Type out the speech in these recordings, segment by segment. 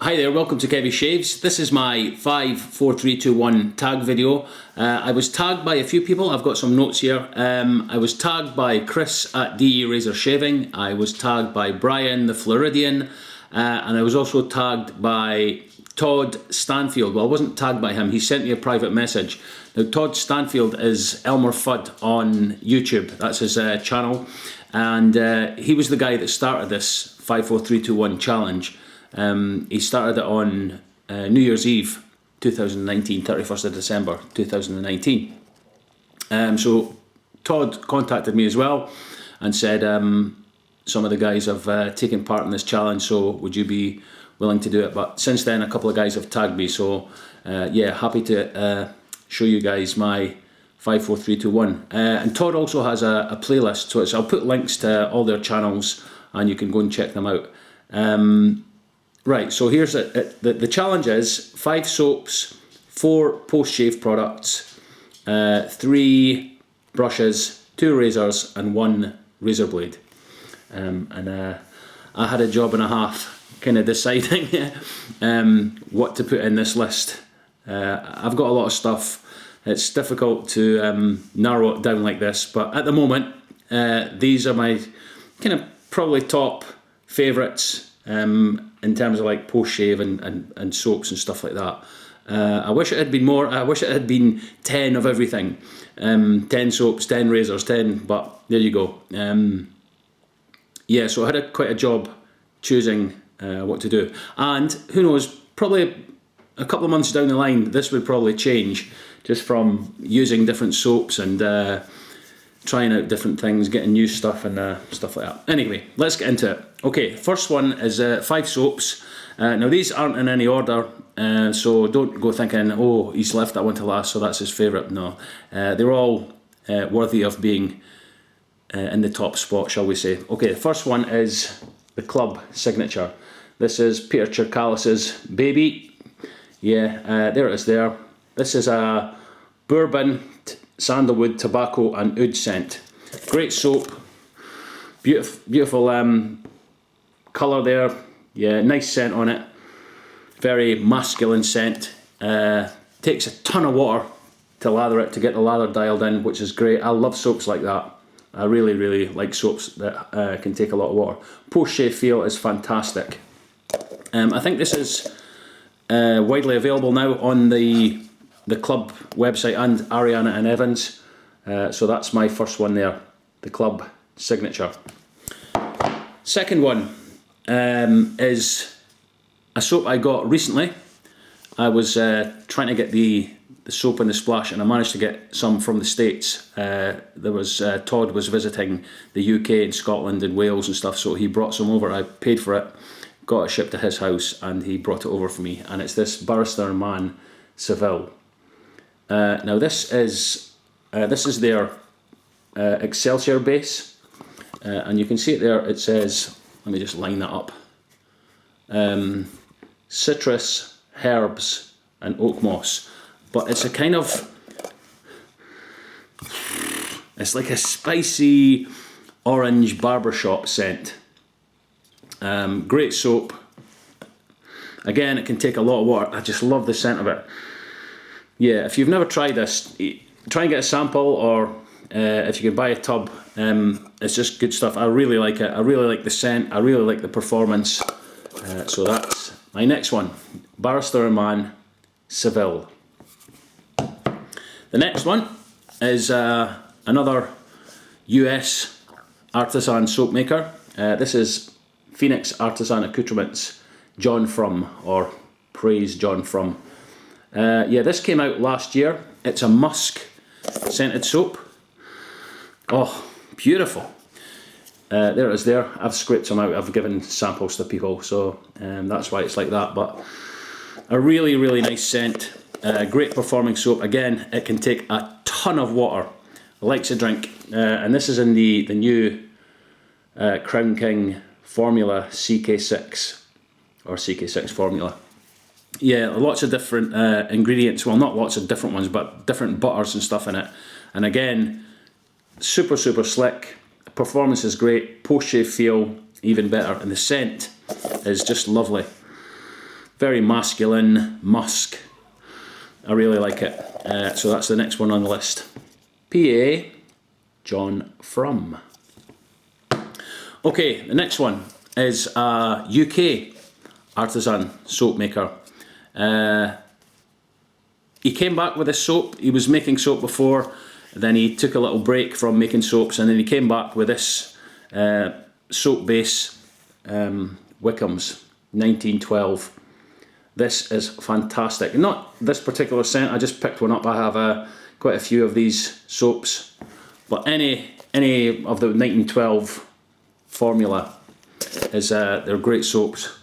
Hi there, welcome to Kevy Shaves. This is my 5, 4, 3, 2, 1 tag video. I was tagged by a few people. I've got some notes here. I was tagged by Chris at DE Razor Shaving. I was tagged by Brian the Floridian. And I was also tagged by Todd Stanfield. Well, I wasn't tagged by him. He sent me a private message. Now, Todd Stanfield is Elmer Fudd on YouTube. That's his channel. And he was the guy that started this 5, 4, 3, 2, 1 challenge. He started it on New Year's Eve 2019, 31st of December 2019. So Todd contacted me as well and said some of the guys have taken part in this challenge, so would you be willing to do it? But since then a couple of guys have tagged me, so yeah, happy to show you guys my 5, 4, 3, 2, 1. And Todd also has a playlist, so I'll put links to all their channels and you can go and check them out. Right, so here's the challenge is 5 soaps, 4 post-shave products, 3 brushes, 2 razors and 1 razor blade. I had a job and a half kind of deciding what to put in this list. I've got a lot of stuff. It's difficult to narrow it down like this, but at the moment these are my kind of probably top favourites in terms of like post-shave and soaps and stuff like that. I wish it had been more. I wish it had been 10 of everything. 10 soaps, 10 razors, 10, but there you go. Yeah, so I had quite a job choosing what to do. And who knows, probably a couple of months down the line, this would probably change just from using different soaps and trying out different things, getting new stuff and stuff like that. Anyway, let's get into it. Okay, first one is 5 soaps. Now these aren't in any order, so don't go thinking, oh, he's left that one to last, so that's his favourite. No, they're all worthy of being in the top spot, shall we say. Okay, the first one is the Club Signature. This is Peter Chircalis's Baby. Yeah, there it is there. This is a bourbon, sandalwood, tobacco and oud scent. Great soap, beautiful colour there. Yeah, nice scent on it. Very masculine scent. Takes a ton of water to lather it, to get the lather dialed in, which is great. I love soaps like that. I really, really like soaps that can take a lot of water. Post-shave feel is fantastic. I think this is widely available now on the Club website and Ariana and Evans. So that's my first one there, the Club Signature. Second one is a soap I got recently. I was trying to get the soap and the splash, and I managed to get some from the States. Todd was visiting the UK and Scotland and Wales and stuff, so he brought some over. I paid for it, got it shipped to his house, and he brought it over for me. And it's this Barrister Man Seville. Now this is their Excelsior base, and you can see it there. It says, let me just line that up, citrus, herbs and oak moss, but it's a kind of, it's like a spicy orange barbershop scent. Great soap. Again, it can take a lot of water. I just love the scent of it. Yeah, if you've never tried this, try and get a sample, or if you can buy a tub. It's just good stuff. I really like it. I really like the scent. I really like the performance. So that's my next one, Barrister Man Seville. The next one is another US artisan soap maker. This is Phoenix Artisan Accoutrements John Frum, or Praise John Frum. Yeah, this came out last year. It's a musk scented soap. Oh, beautiful. There it is there. I've scraped some out. I've given samples to people, so that's why it's like that. But a really, really nice scent. Great performing soap. Again, it can take a ton of water. Likes a drink. And this is in the new Crown King formula CK6, or CK6 formula. Yeah, lots of different ingredients. Well, not lots of different ones, but different butters and stuff in it. And again, super, super slick. Performance is great. Post-shave feel even better. And the scent is just lovely. very masculine musk. I really like it. So that's the next one on the list. PA John Frum. Okay, the next one is a UK artisan soap maker. He came back with this soap. He was making soap before, then he took a little break from making soaps, and then he came back with this soap base, Wickham's 1912. This is fantastic. Not this particular scent, I just picked one up. I have quite a few of these soaps, but any of the 1912 formula is they're great soaps.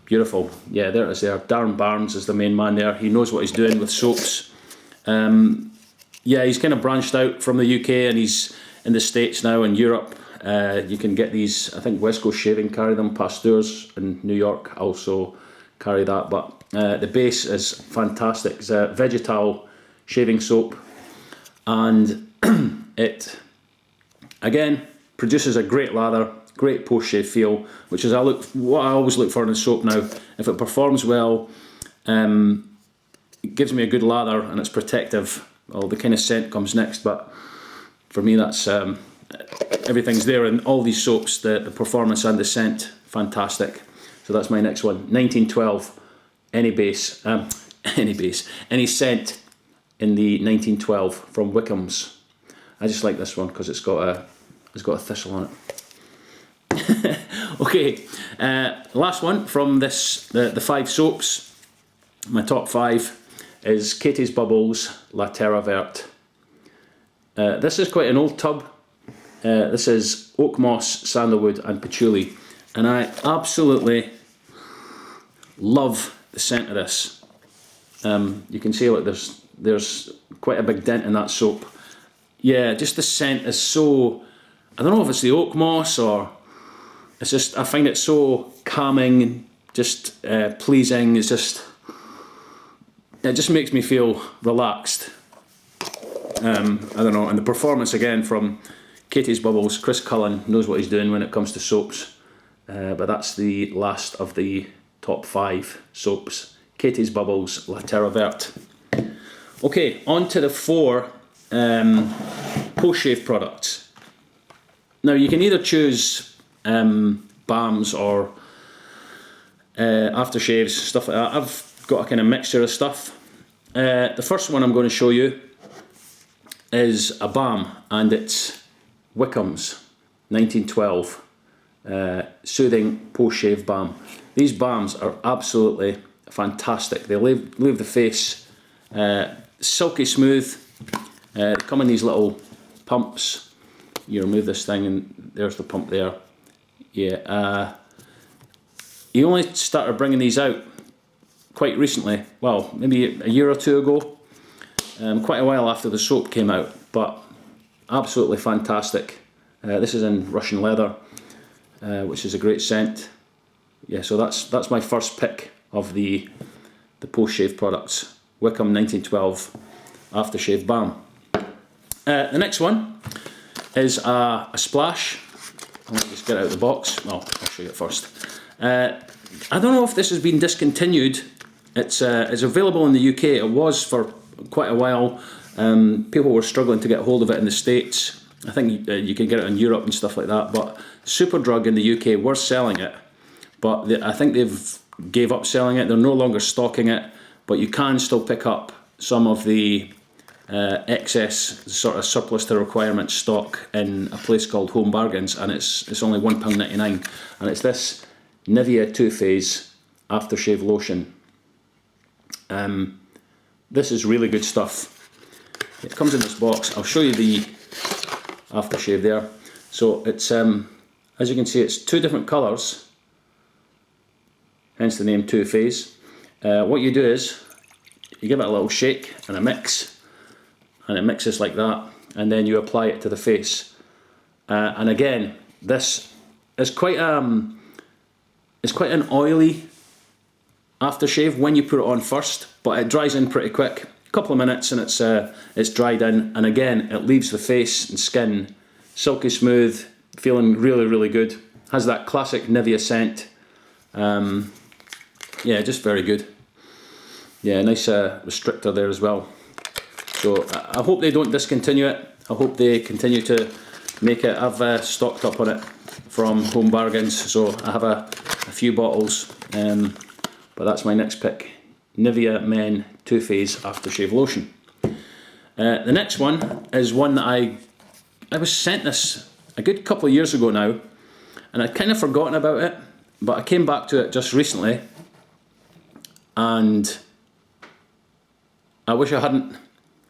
Beautiful. Yeah, there it is there. Darren Barnes is the main man there. He knows what he's doing with soaps. Yeah, he's kind of branched out from the UK, and he's in the States now, in Europe. You can get these, I think West Coast Shaving carry them, Pasteurs in New York also carry that, but the base is fantastic. It's a VEGETAL shaving soap, and it, again, produces a great lather, great post-shave feel, which is what I always look for in a soap now. If it performs well, it gives me a good lather and it's protective. Well, the kind of scent comes next, but for me that's everything's there in all these soaps, the performance and the scent, fantastic. So that's my next one, 1912, any scent in the 1912 from Wickham's. I just like this one because it's got a thistle on it. Okay, last one from this, the 5 soaps. My top 5 is Katie's Bubbles La Terre Verte. This is quite an old tub. This is oakmoss, sandalwood and patchouli, and I absolutely love the scent of this. You can see, look, there's quite a big dent in that soap. Yeah, just the scent is so, I don't know if it's the oakmoss or it's just, I find it so calming, just pleasing. It's just, it just makes me feel relaxed. I don't know, and the performance again from Katie's Bubbles. Chris Cullen knows what he's doing when it comes to soaps. But that's the last of the top 5 soaps. Katie's Bubbles La Terre Verte. Okay, on to the 4 post-shave products. Now you can either choose balms or aftershaves, stuff like that. I've got a kind of mixture of stuff. The first one I'm going to show you is a balm, and it's Wickham's 1912 Soothing Post-Shave Balm. These balms are absolutely fantastic. They leave the face silky smooth. They come in these little pumps. You remove this thing and there's the pump there. Yeah, he only started bringing these out quite recently, well, maybe a year or 2 ago, quite a while after the soap came out, but absolutely fantastic. This is in Russian leather, which is a great scent. Yeah, so that's my first pick of the post-shave products. Wickham 1912 Aftershave Balm. The next one is a splash. I'll just get it out of the box. Well, I'll show you it first. I don't know if this has been discontinued. It's available in the UK. It was for quite a while. People were struggling to get hold of it in the States. I think you can get it in Europe and stuff like that. But Superdrug in the UK were selling it, but I think they've gave up selling it. They're no longer stocking it, but you can still pick up some of the excess, sort of surplus to requirement stock in a place called Home Bargains, and it's only £1.99, and it's this Nivea Too Faced aftershave lotion. This is really good stuff. It comes in this box. I'll show you the aftershave there. So it's as you can see, it's 2 different colours, hence the name Too Faced. What you do is you give it a little shake and a mix, and it mixes like that, and then you apply it to the face. And again, this is quite an oily aftershave when you put it on first, but it dries in pretty quick. A couple of minutes and it's dried in, and again it leaves the face and skin silky smooth, feeling really, really good. Has that classic Nivea scent. yeah, just very good. Yeah, nice restrictor there as well. So I hope they don't discontinue it. I hope they continue to make it. I've stocked up on it from Home Bargains, so I have a few bottles, but that's my next pick. Nivea Men 2-Phase Aftershave Lotion. The next one is one that I was sent this a good couple of years ago now, and I'd kind of forgotten about it, but I came back to it just recently, and I wish I hadn't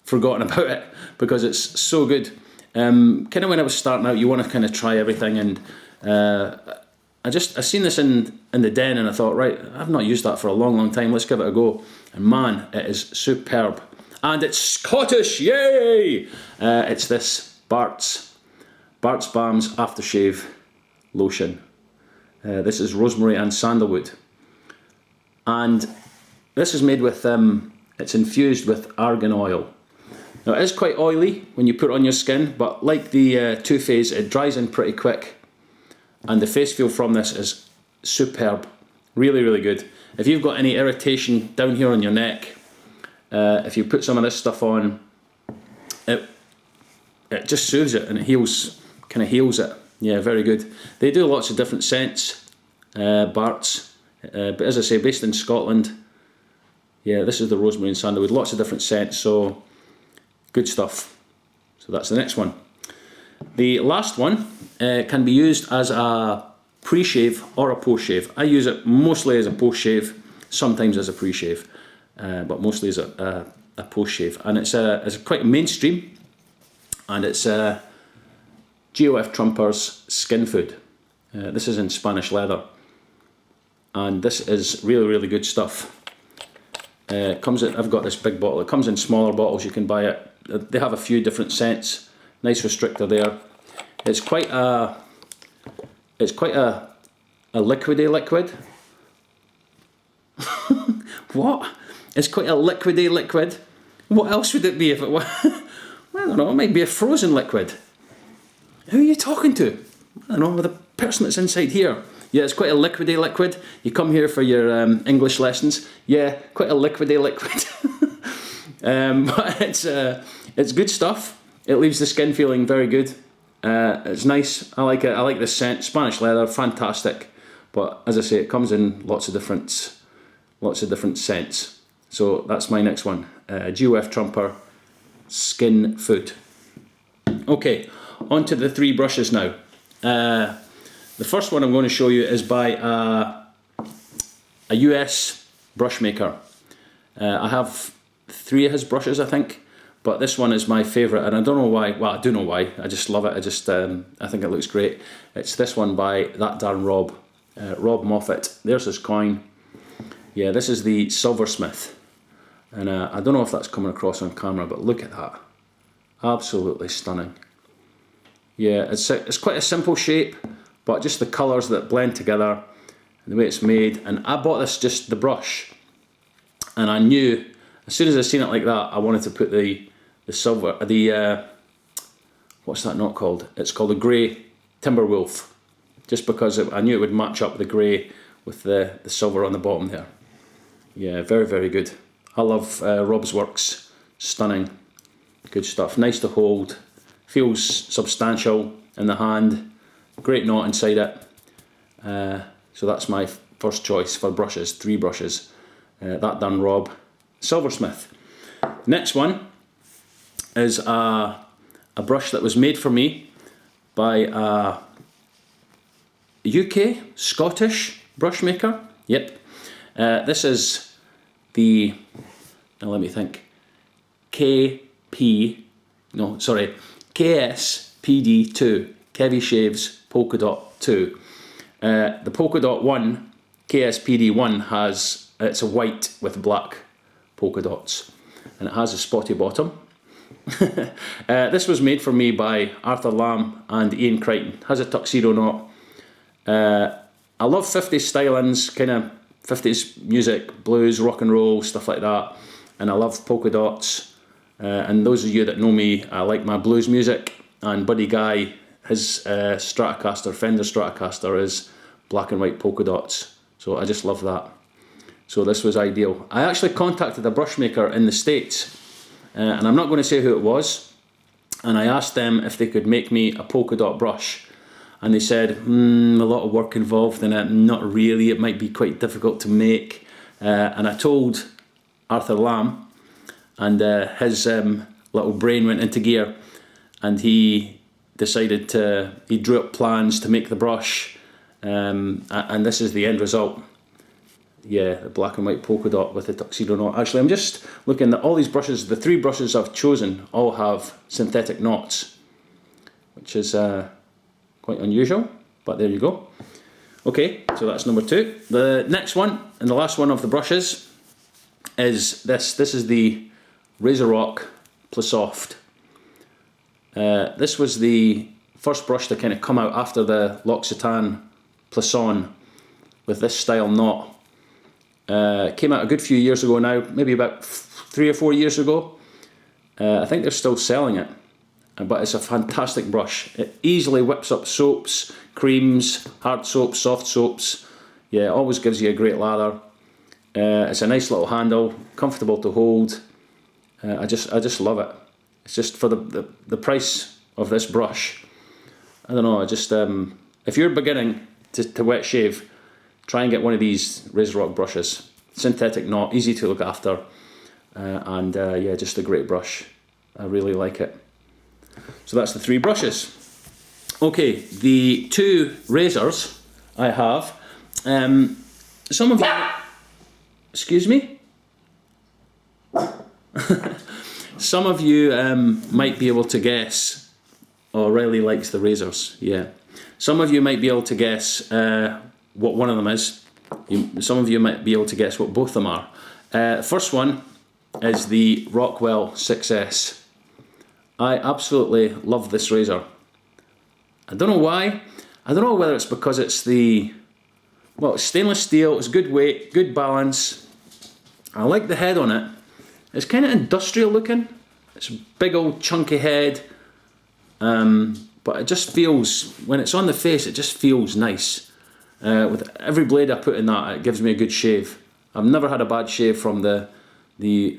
forgotten about it because it's so good. Kind of when I was starting out, you want to kind of try everything, and I seen this in the den, and I thought, right, I've not used that for a long time, let's give it a go. And man, it is superb. And it's Scottish, yay! It's this Bart's Balm's Aftershave Lotion. This is Rosemary and Sandalwood. And this is made with, it's infused with argan oil. Now it is quite oily when you put it on your skin, but like the Too-Faced, it dries in pretty quick. And the face feel from this is superb. Really, really good. If you've got any irritation down here on your neck, if you put some of this stuff on, it just soothes it and it heals, kind of heals it. Yeah, very good. They do lots of different scents, Bart's, but as I say, based in Scotland. Yeah, this is the Rosemary and Sandalwood, lots of different scents, so good stuff. So that's the next one. The last one can be used as a pre-shave or a post-shave. I use it mostly as a post-shave, sometimes as a pre-shave, but mostly as a post-shave. And it's quite mainstream, and it's GOF Trumper's Skin Food. This is in Spanish leather, and this is really, really good stuff. Comes in, I've got this big bottle. It comes in smaller bottles. You can buy it. They have a few different scents. Nice restrictor there. It's quite a liquidy liquid. What? It's quite a liquidy liquid. What else would it be if it were? I don't know. It might be a frozen liquid. Who are you talking to? I don't know. The person that's inside here. Yeah, it's quite a liquidy liquid. You come here for your English lessons. Yeah, quite a liquidy liquid. But it's good stuff. It leaves the skin feeling very good. It's nice. I like it. I like the scent. Spanish leather, fantastic. But as I say, it comes in lots of different scents. So that's my next one. GOF Trumper Skin Food. Okay, on to the 3 brushes now. The first one I'm going to show you is by a US brush maker. I have 3 of his brushes, I think, but this one is my favourite, and I don't know why. Well, I do know why. I just love it. I think it looks great. It's this one by that darn Rob Moffat. There's his coin. Yeah, this is the Silversmith, and I don't know if that's coming across on camera, but look at that. Absolutely stunning. Yeah, it's quite a simple shape, but just the colours that blend together and the way it's made. And I bought this, just the brush, and I knew as soon as I seen it like that, I wanted to put the silver, what's that knot called? It's called a grey Timberwolf, just because I knew it would match up the grey with the silver on the bottom there. Yeah, very, very good. I love Rob's works. Stunning. Good stuff. Nice to hold. Feels substantial in the hand. Great knot inside it. So that's my first choice for brushes. 3 brushes. That done Rob. Silversmith. Next one is a brush that was made for me by a UK, Scottish brush maker. Yep. This is the, now let me think, KSPD2, Kevy Shaves Polka Dot 2. The Polka Dot 1, KSPD1, has, it's a white with black polka dots, and it has a spotty bottom. This was made for me by Arthur Lamb and Ian Crichton. Has a tuxedo knot. I love 50s stylings, kind of 50s music, blues, rock and roll, stuff like that, and I love polka dots. And those of you that know me, I like my blues music, and Buddy Guy, his Stratocaster, Fender Stratocaster, is black and white polka dots, so I just love that. So this was ideal. I actually contacted a brush maker in the States, and I'm not going to say who it was, and I asked them if they could make me a polka dot brush, and they said, a lot of work involved in it, not really, it might be quite difficult to make. And I told Arthur Lamb, and his little brain went into gear, and he decided he drew up plans to make the brush, and this is the end result. Yeah, the black and white polka dot with the tuxedo knot. Actually, I'm just looking at all these brushes. The 3 brushes I've chosen all have synthetic knots, which is quite unusual, but there you go. Okay, so that's number 2. The next one, and the last one of the brushes, is this. This is the RazoRock Plus Soft. This was the first brush to kind of come out after the L'Occitane Plisson with this style knot. Came out a good few years ago now, maybe about 3 or 4 years ago. I think they're still selling it, but it's a fantastic brush. It easily whips up soaps, creams, hard soaps, soft soaps. Yeah, it always gives you a great lather. It's a nice little handle, comfortable to hold. I just love it. It's just for the price of this brush. I don't know, if you're beginning to wet shave, try and get one of these RazoRock brushes. Synthetic knot, easy to look after, and yeah, just a great brush. I really like it. So that's the 3 brushes. Okay, the 2 razors I have. Some of you, excuse me? Some of you might be able to guess. Oh, Riley likes the razors, yeah. Some of you might be able to guess what one of them is. Some of you might be able to guess what both of them are. First one is the Rockwell 6S. I absolutely love this razor. I don't know why. I don't know whether it's because it's it's stainless steel, it's good weight, good balance. I like the head on it. It's kind of industrial looking. It's a big old chunky head. But it just feels, when it's on the face, it just feels nice. With every blade I put in that, it gives me a good shave. I've never had a bad shave from the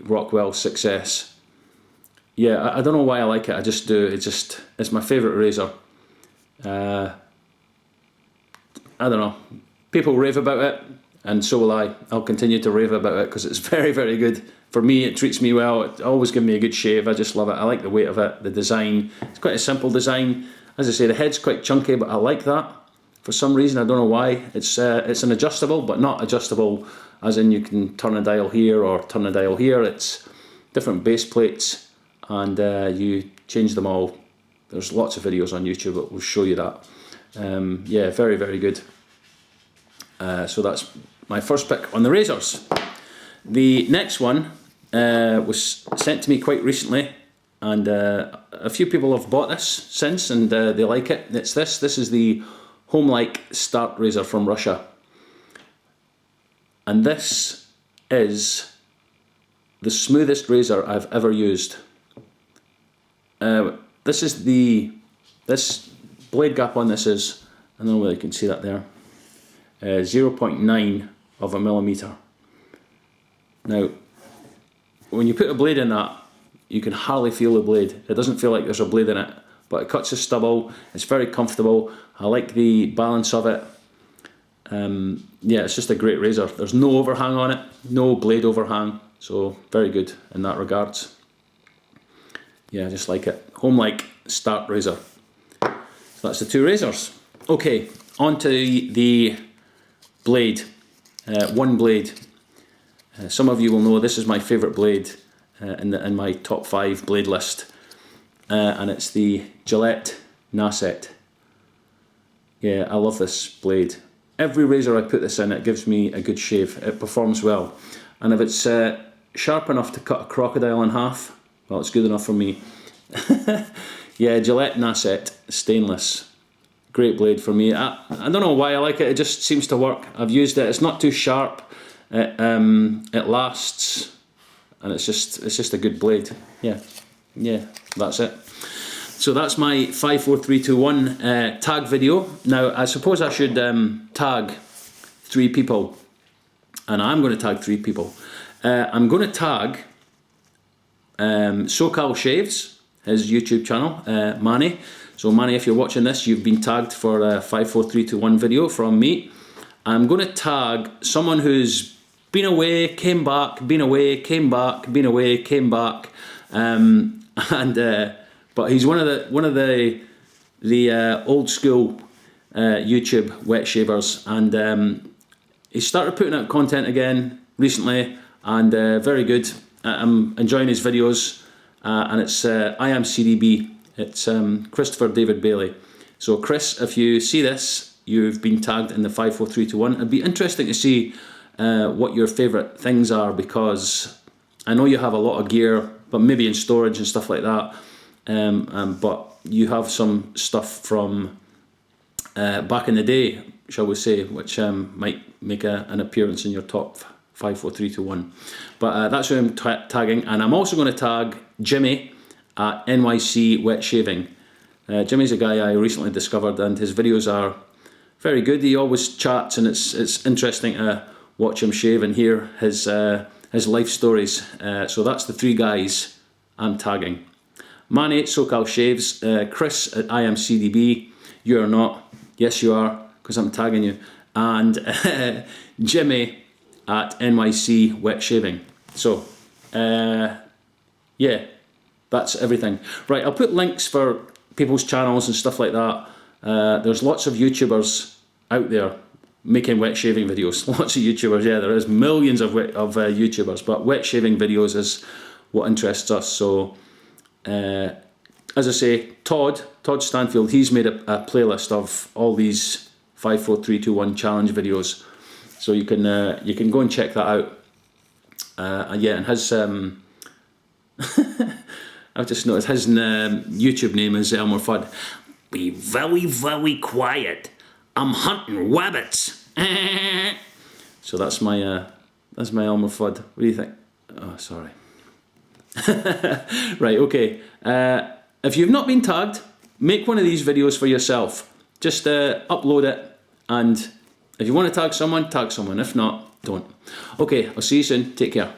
Rockwell 6S. Yeah, I don't know why I like it, I just do. It's my favourite razor. I don't know. People rave about it, and so will I. I'll continue to rave about it because it's very, very good. For me, it treats me well. It always gives me a good shave. I just love it. I like the weight of it, the design. It's quite a simple design. As I say, the head's quite chunky, but I like that. For some reason, I don't know why. It's an adjustable, but not adjustable as in you can turn a dial here or turn a dial here. It's different base plates, and you change them all. There's lots of videos on YouTube that will show you that. Yeah, very, very good. So that's my first pick on the razors. The next one was sent to me quite recently, and a few people have bought this since, and they like it. It's this. This is the Home-like Start razor from Russia, and this is the smoothest razor I've ever used. This blade gap on this is, I don't know whether you can see that there, 0.9 of a millimeter. Now, when you put a blade in that, you can hardly feel the blade. It doesn't feel like there's a blade in it, but it cuts the stubble. It's very comfortable. I like the balance of it. Yeah, it's just a great razor. There's no overhang on it, no blade overhang, so very good in that regards. Yeah, I just like it. Home-like Start razor. So that's the 2 razors. Okay, on to the blade. One blade. Some of you will know this is my favourite blade in my top 5 blade list, and it's the Gillette Nasset. Yeah, I love this blade. Every razor I put this in, it gives me a good shave. It performs well, and if it's sharp enough to cut a crocodile in half, well, it's good enough for me. Yeah, Gillette Nasset stainless. Great blade for me. I don't know why I like it. It just seems to work. I've used it. It's not too sharp. It lasts, and it's just a good blade. Yeah, that's it. So that's my 5, 4, 3, 2, 1 tag video. Now I suppose I should tag 3 people and I'm going to tag 3 people. I'm going to tag SoCal Shaves, his YouTube channel, Manny. So Manny, if you're watching this, you've been tagged for a 5, 4, 3, 2, 1 video from me. I'm going to tag someone who's been away, came back, been away, came back, been away, came back, but he's one of the old school YouTube wet shavers, and he started putting out content again recently, and very good. I'm enjoying his videos, and it's I am CDB. It's Christopher David Bailey. So Chris, if you see this, you've been tagged in the 5, 4, 3, 2, 1. It'd be interesting to see what your favourite things are, because I know you have a lot of gear, but maybe in storage and stuff like that. But you have some stuff from back in the day, shall we say, which might make an appearance in your top 5, 4, 3, 2, 1. But that's who I'm tagging, and I'm also going to tag Jimmy at NYC Wet Shaving. Jimmy's a guy I recently discovered, and his videos are very good. He always chats, and it's interesting to watch him shave and hear his life stories. So that's the 3 guys I'm tagging. Manny at SoCal Shaves, Chris at IamCDB, you are not, yes you are, because I'm tagging you, and Jimmy at NYC Wet Shaving. So, yeah, that's everything. Right, I'll put links for people's channels and stuff like that. There's lots of YouTubers out there making wet shaving videos. Lots of YouTubers, yeah, there is millions of YouTubers, but wet shaving videos is what interests us. So, as I say, Todd Stanfield, he's made a playlist of all these 5, 4, 3, 2, 1 challenge videos. So you can go and check that out. And yeah, and his I've just noticed his YouTube name is Elmer Fudd. Be very, very quiet. I'm hunting rabbits. So that's my Elmer Fudd. What do you think? Oh, sorry. Right, okay. If you've not been tagged, make one of these videos for yourself. Just upload it, and if you want to tag someone, tag someone. If not, don't. Okay, I'll see you soon. Take care.